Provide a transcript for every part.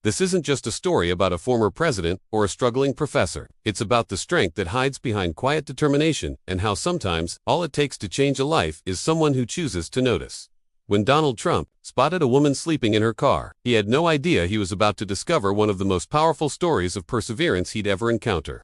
This isn't just a story about a former president or a struggling professor. It's about the strength that hides behind quiet determination and how sometimes all it takes to change a life is someone who chooses to notice. When Donald Trump spotted a woman sleeping in her car, he had no idea he was about to discover one of the most powerful stories of perseverance he'd ever encounter.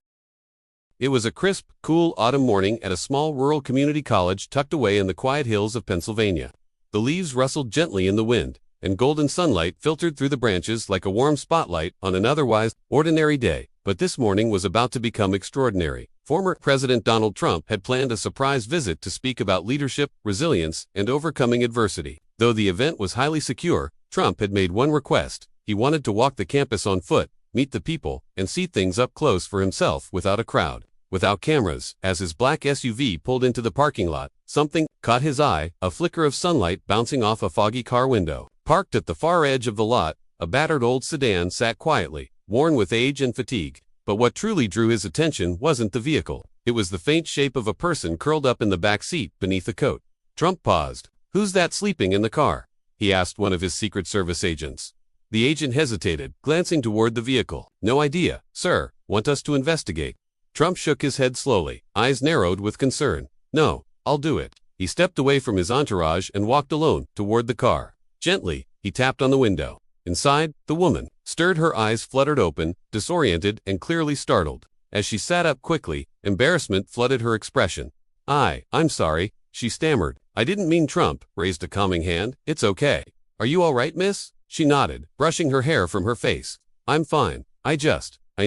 It was a crisp, cool autumn morning at a small rural community college tucked away in the quiet hills of Pennsylvania. The leaves rustled gently in the wind, and golden sunlight filtered through the branches like a warm spotlight on an otherwise ordinary day. But this morning was about to become extraordinary. Former President Donald Trump had planned a surprise visit to speak about leadership, resilience, and overcoming adversity. Though the event was highly secure, Trump had made one request. He wanted to walk the campus on foot, meet the people, and see things up close for himself without a crowd, without cameras. As his black SUV pulled into the parking lot, something caught his eye, a flicker of sunlight bouncing off a foggy car window. Parked at the far edge of the lot, a battered old sedan sat quietly, worn with age and fatigue. But what truly drew his attention wasn't the vehicle. It was the faint shape of a person curled up in the back seat beneath a coat. Trump paused. "Who's that sleeping in the car?" he asked one of his Secret Service agents. The agent hesitated, glancing toward the vehicle. "No idea, sir. Want us to investigate?" Trump shook his head slowly, eyes narrowed with concern. "No, I'll do it." He stepped away from his entourage and walked alone toward the car. Gently, he tapped on the window. Inside, the woman stirred, her eyes fluttered open, disoriented and clearly startled. As she sat up quickly, embarrassment flooded her expression. I'm sorry," she stammered. "I didn't mean." Trump raised a calming hand. "It's okay. Are you all right, miss?" She nodded, brushing her hair from her face. "I'm fine. I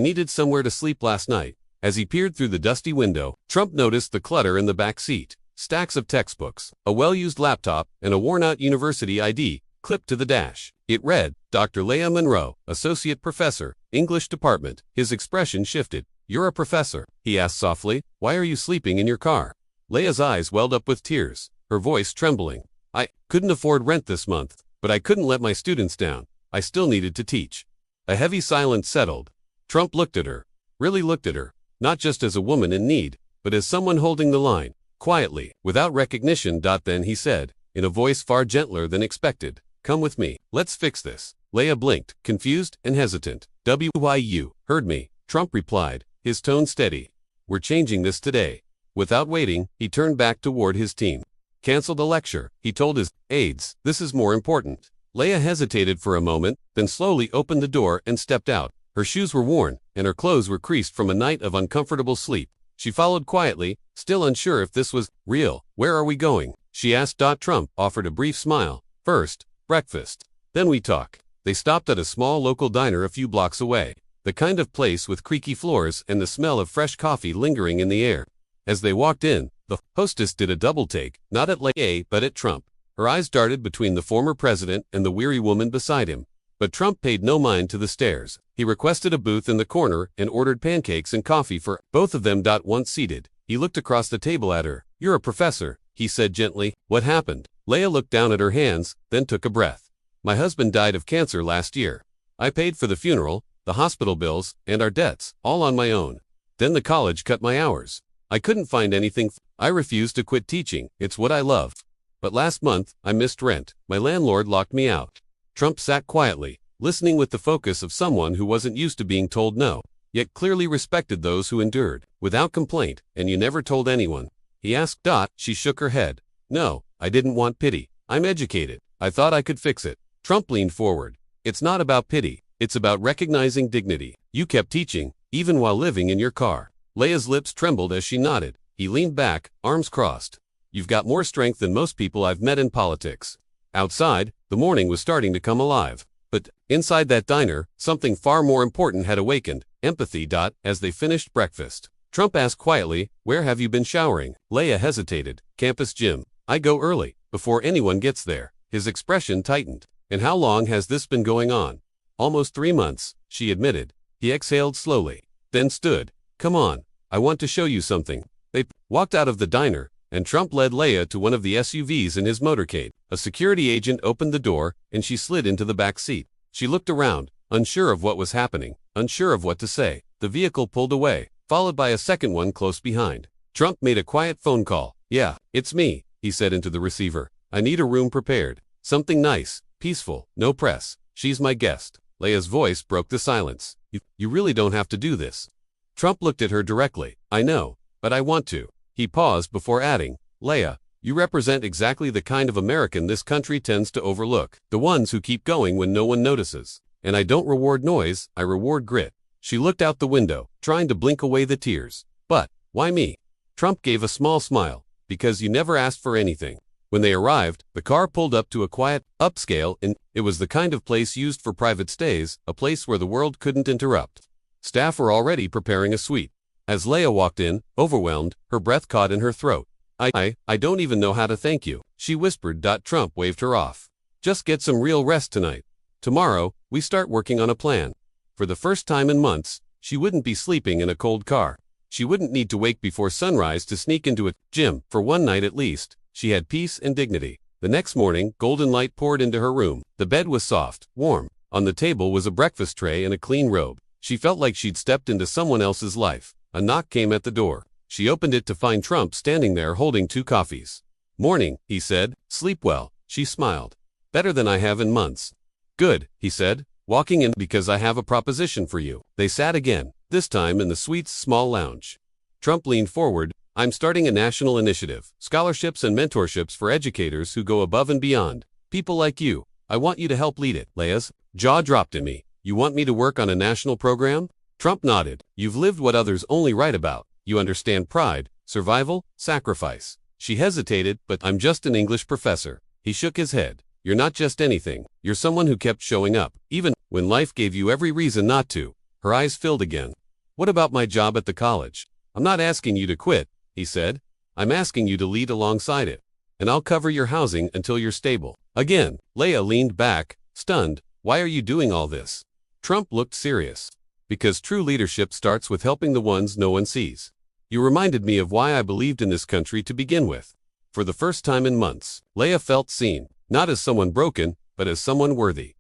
needed somewhere to sleep last night." As he peered through the dusty window, Trump noticed the clutter in the back seat. Stacks of textbooks, a well-used laptop, and a worn-out university ID clipped to the dash. It read, "Dr. Laya Monroe, Associate Professor, English Department." His expression shifted. "You're a professor?" he asked softly. "Why are you sleeping in your car?" Laya's eyes welled up with tears, her voice trembling. "I couldn't afford rent this month, but I couldn't let my students down. I still needed to teach." A heavy silence settled. Trump looked at her, really looked at her, not just as a woman in need, but as someone holding the line, quietly, without recognition. Then he said, in a voice far gentler than expected, "Come with me. Let's fix this." Laya blinked, confused and hesitant. "You heard me," Trump replied, his tone steady. "We're changing this today." Without waiting, he turned back toward his team. "Cancel the lecture," he told his aides. "This is more important." Laya hesitated for a moment, then slowly opened the door and stepped out. Her shoes were worn, and her clothes were creased from a night of uncomfortable sleep. She followed quietly, still unsure if this was real. "Where are we going?" she asked. Trump offered a brief smile. "First, breakfast. Then we talk." They stopped at a small local diner a few blocks away, the kind of place with creaky floors and the smell of fresh coffee lingering in the air. As they walked in, the hostess did a double take, not at Laya but at Trump. Her eyes darted between the former president and the weary woman beside him. But Trump paid no mind to the stares. He requested a booth in the corner and ordered pancakes and coffee for both of them. Once seated, he looked across the table at her. "You're a professor," he said gently. "What happened?" Laya looked down at her hands, then took a breath. "My husband died of cancer last year. I paid for the funeral, the hospital bills, and our debts, all on my own. Then the college cut my hours. I couldn't find anything. I refused to quit teaching. It's what I love. But last month, I missed rent. My landlord locked me out." Trump sat quietly, listening with the focus of someone who wasn't used to being told no, yet clearly respected those who endured, without complaint. "And you never told anyone?" he asked. She shook her head. "No, I didn't want pity. I'm educated. I thought I could fix it." Trump leaned forward. "It's not about pity. It's about recognizing dignity. You kept teaching, even while living in your car." Laya's lips trembled as she nodded. He leaned back, arms crossed. "You've got more strength than most people I've met in politics." Outside, the morning was starting to come alive. But inside that diner, something far more important had awakened, empathy. As they finished breakfast, Trump asked quietly, "Where have you been showering?" Laya hesitated. "Campus gym. I go early, before anyone gets there." His expression tightened. "And how long has this been going on?" "Almost 3 months, she admitted. He exhaled slowly, then stood. "Come on, I want to show you something." They walked out of the diner, and Trump led Laya to one of the SUVs in his motorcade. A security agent opened the door, and she slid into the back seat. She looked around, unsure of what was happening, unsure of what to say. The vehicle pulled away, followed by a second one close behind. Trump made a quiet phone call. "Yeah, it's me," he said into the receiver. "I need a room prepared. Something nice, peaceful, no press. She's my guest, Laya's voice broke the silence. You really don't have to do this. Trump looked at her directly. I know, but I want to. He paused before adding, Laya, you represent exactly the kind of American this country tends to overlook, the ones who keep going when no one notices. And I don't reward noise, I reward grit. She looked out the window, trying to blink away the tears. But, why me? Trump gave a small smile. Because you never asked for anything. When they arrived, the car pulled up to a quiet, upscale inn. It was the kind of place used for private stays, a place where the world couldn't interrupt. Staff were already preparing a suite. As Laya walked in, overwhelmed, her breath caught in her throat. I don't even know how to thank you, she whispered. Trump waved her off. Just get some real rest tonight. Tomorrow, we start working on a plan. For the first time in months, she wouldn't be sleeping in a cold car. She wouldn't need to wake before sunrise to sneak into a gym. For one night at least, she had peace and dignity. The next morning, golden light poured into her room. The bed was soft, warm. On the table was a breakfast tray and a clean robe. She felt like she'd stepped into someone else's life. A knock came at the door. She opened it to find Trump standing there holding 2 coffees. Morning, he said. Sleep well, she smiled. Better than I have in months. Good, he said, walking in, because I have a proposition for you. They sat again, this time in the suite's small lounge. Trump leaned forward. I'm starting a national initiative, scholarships and mentorships for educators who go above and beyond. People like you. I want you to help lead it. Laya's jaw dropped in me. You want me to work on a national program? Trump nodded. You've lived what others only write about. You understand pride, survival, sacrifice. She hesitated, but I'm just an English professor. He shook his head. You're not just anything. You're someone who kept showing up, even when life gave you every reason not to. Her eyes filled again. What about my job at the college? I'm not asking you to quit, he said. I'm asking you to lead alongside it. And I'll cover your housing until you're stable. Again, Laya leaned back, stunned. Why are you doing all this? Trump looked serious. Because true leadership starts with helping the ones no one sees. You reminded me of why I believed in this country to begin with. For the first time in months, Laya felt seen, not as someone broken, but as someone worthy.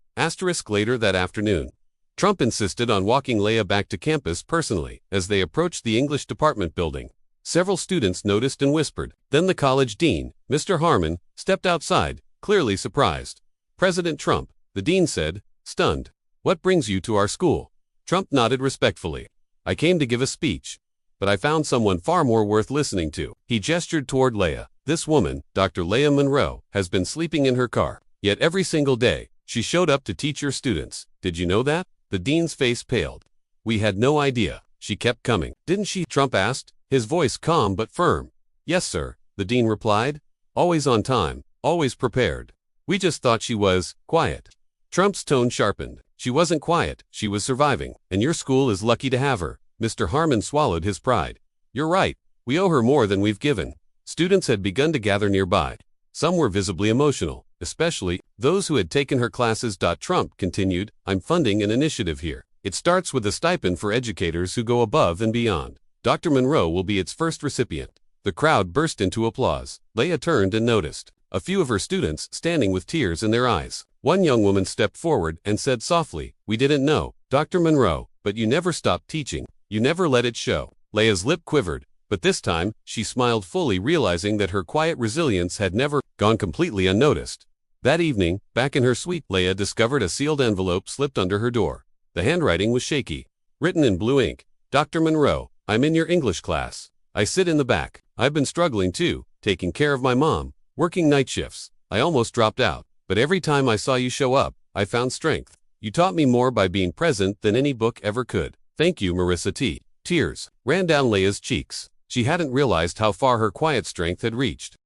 Later that afternoon, Trump insisted on walking Laya back to campus personally. As they approached the English department building, several students noticed and whispered. Then the college dean, Mr. Harmon, stepped outside, clearly surprised. President Trump, the dean said, stunned. What brings you to our school? Trump nodded respectfully. I came to give a speech. But I found someone far more worth listening to. He gestured toward Laya. This woman, Dr. Laya Monroe, has been sleeping in her car. Yet every single day, she showed up to teach your students. Did you know that? The dean's face paled. We had no idea. She kept coming. Didn't she? Trump asked, his voice calm but firm. Yes, sir, the dean replied. Always on time, always prepared. We just thought she was quiet. Trump's tone sharpened. She wasn't quiet, she was surviving. And your school is lucky to have her. Mr. Harmon swallowed his pride. You're right. We owe her more than we've given. Students had begun to gather nearby. Some were visibly emotional, especially those who had taken her classes. Trump continued, I'm funding an initiative here. It starts with a stipend for educators who go above and beyond. Dr. Monroe will be its first recipient. The crowd burst into applause. Laya turned and noticed a few of her students standing with tears in their eyes. One young woman stepped forward and said softly, we didn't know, Dr. Monroe, but you never stopped teaching. You never let it show. Laya's lip quivered, but this time, she smiled fully, realizing that her quiet resilience had never gone completely unnoticed. That evening, back in her suite, Laya discovered a sealed envelope slipped under her door. The handwriting was shaky. Written in blue ink. Dr. Monroe, I'm in your English class. I sit in the back. I've been struggling too, taking care of my mom, working night shifts. I almost dropped out. But every time I saw you show up, I found strength. You taught me more by being present than any book ever could. Thank you, Marissa T. Tears ran down Laya's cheeks. She hadn't realized how far her quiet strength had reached.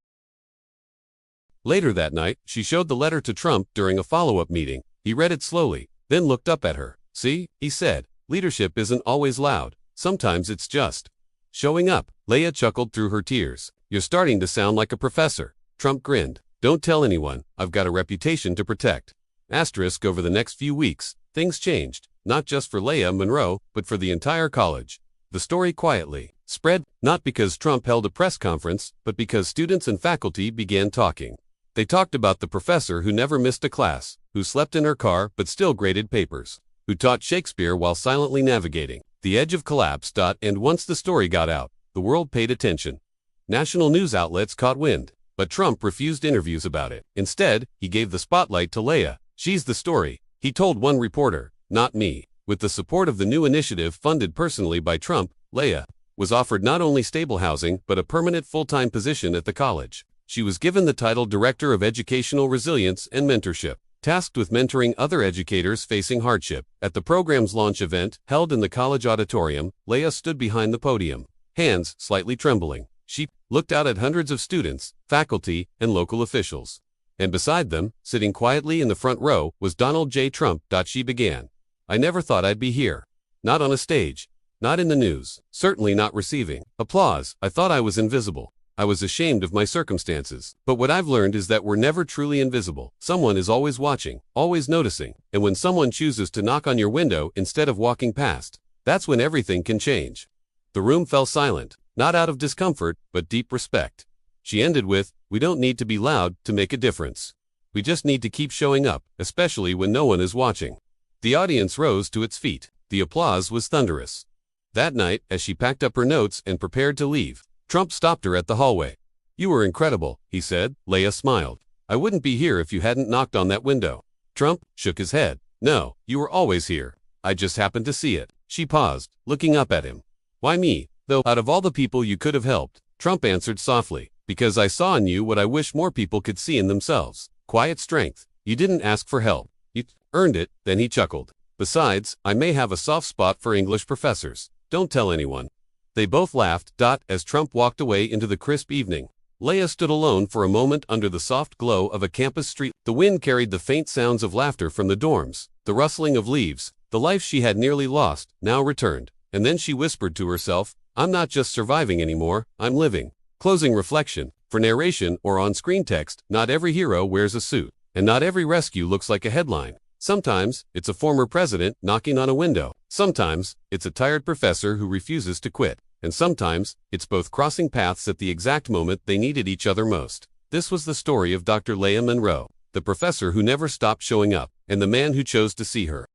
Later that night, she showed the letter to Trump during a follow-up meeting. He read it slowly, then looked up at her. See, he said, leadership isn't always loud. Sometimes it's just showing up. Laya chuckled through her tears. You're starting to sound like a professor. Trump grinned. Don't tell anyone, I've got a reputation to protect. Over the next few weeks, things changed, not just for Laya Monroe, but for the entire college. The story quietly spread, not because Trump held a press conference, but because students and faculty began talking. They talked about the professor who never missed a class, who slept in her car but still graded papers, who taught Shakespeare while silently navigating the edge of collapse. And once the story got out, the world paid attention. National news outlets caught wind. But Trump refused interviews about it. Instead, he gave the spotlight to Laya. She's the story, he told one reporter. not me. With the support of the new initiative funded personally by Trump, Laya was offered not only stable housing but a permanent full-time position at the college. She was given the title Director of Educational Resilience and Mentorship, tasked with mentoring other educators facing hardship. At the program's launch event, held in the college auditorium, Laya stood behind the podium, hands slightly trembling. She looked out at hundreds of students, faculty, and local officials. And beside them, sitting quietly in the front row, was Donald J. Trump. She began. "I never thought I'd be here. Not on a stage. Not in the news. Certainly not receiving applause. I thought I was invisible. I was ashamed of my circumstances. But what I've learned is that we're never truly invisible. Someone is always watching, always noticing. And when someone chooses to knock on your window instead of walking past, that's when everything can change." The room fell silent, not out of discomfort, but deep respect. She ended with, "We don't need to be loud to make a difference. We just need to keep showing up, especially when no one is watching." The audience rose to its feet. The applause was thunderous. That night, as she packed up her notes and prepared to leave, Trump stopped her at the hallway. "You were incredible," he said. Laya smiled. "I wouldn't be here if you hadn't knocked on that window." Trump shook his head. "No, you were always here. I just happened to see it." She paused, looking up at him. "Why me, though, out of all the people you could have helped?" Trump answered softly. "Because I saw in you what I wish more people could see in themselves. Quiet strength. You didn't ask for help. You earned it." Then he chuckled. "Besides, I may have a soft spot for English professors. Don't tell anyone." They both laughed. As Trump walked away into the crisp evening, Laya stood alone for a moment under the soft glow of a campus street. The wind carried the faint sounds of laughter from the dorms, the rustling of leaves. The life she had nearly lost now returned. And then she whispered to herself, "I'm not just surviving anymore, I'm living." Closing reflection. For narration or on-screen text, not every hero wears a suit, and not every rescue looks like a headline. Sometimes, it's a former president knocking on a window. Sometimes, it's a tired professor who refuses to quit. And sometimes, it's both crossing paths at the exact moment they needed each other most. This was the story of Dr. Laya Monroe, the professor who never stopped showing up, and the man who chose to see her.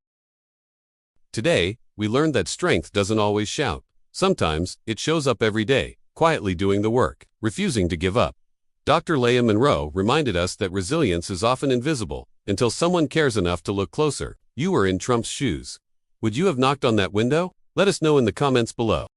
Today, we learned that strength doesn't always shout. Sometimes, it shows up every day, quietly doing the work, refusing to give up. Dr. Laya Monroe reminded us that resilience is often invisible until someone cares enough to look closer. You were in Trump's shoes. Would you have knocked on that window? Let us know in the comments below.